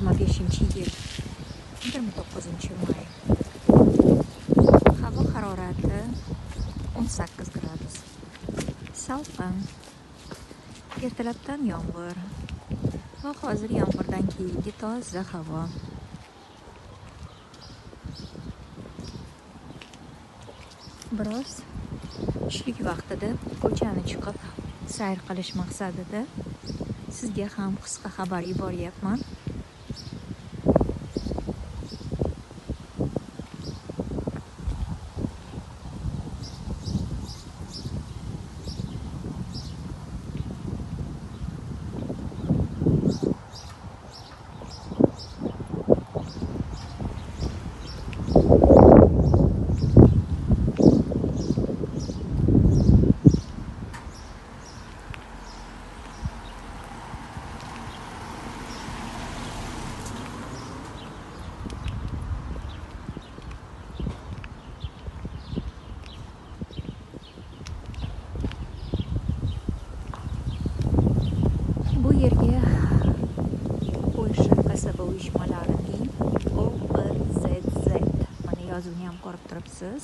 2025-yil 29-may. Havo harorati 18 gradus. Salqin. Ertalabdan yomg'ir va hozir yomg'irdan keyingi toza havo. Biroz tushlik vaqtida ko'chani chiqib sayr qilish maqsadida sizga ham qisqa xabar yuboryapman. Bu yerga Polsha kasaba uyushmalarining OPZZ mana yozuvini ham ko'rib turibsiz.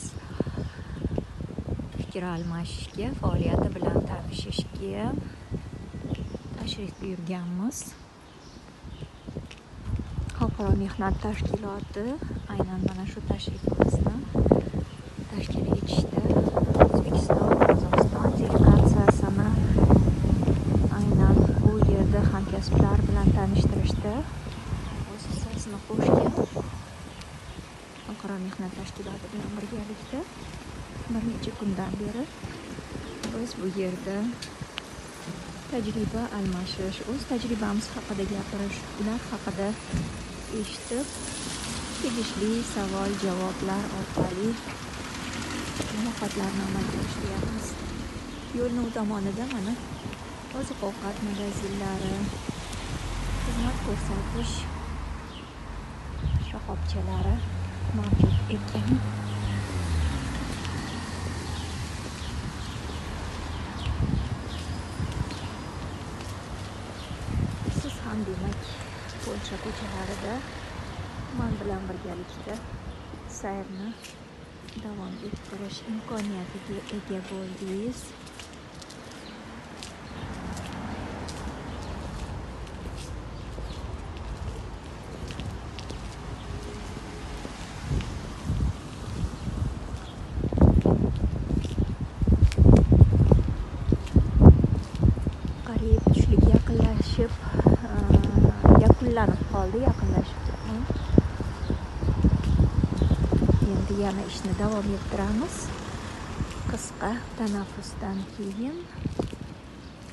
Fikr almashishga, faoliyati bilan tanishishga tashrif buyurganmiz. Xalqaro mehnat tashkiloti aynan mana shu tashrifimizni tashkil etishdi. O'zbekiston, Qozog'iston delegatsiyasini aynan bu yerda hamkasblar bilan tanishtirishdi. O'z hissasini qo'shgan. Xalqaro mehnat tashkiloti bilan birgalikda bir necha kundan beri biz bu yerda tajriba almashish, o'z tajribamiz haqida gapirish, ular haqida eshitib, tegishli savol-javoblar orqali muloqotlarni amalga oshiryapmiz. Yo'lning u tomonida mana oziq-ovqat magazинlari, xizmat ko'rsatish shoxobchalari mavjud ekan. Siz ham demak Polsha ko'chalarida men bilan birgalikda sayrni davom ettirish imkoniyatiga ega bo'ldingiz. Qariyb tushlik yaqinlashib yakunlanib qoldi, yaqinlashibdi. Endi yana ishni davom ettiramiz. Qisqa tanaffusdan keyin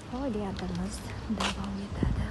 faoliyatimiz davom etadi.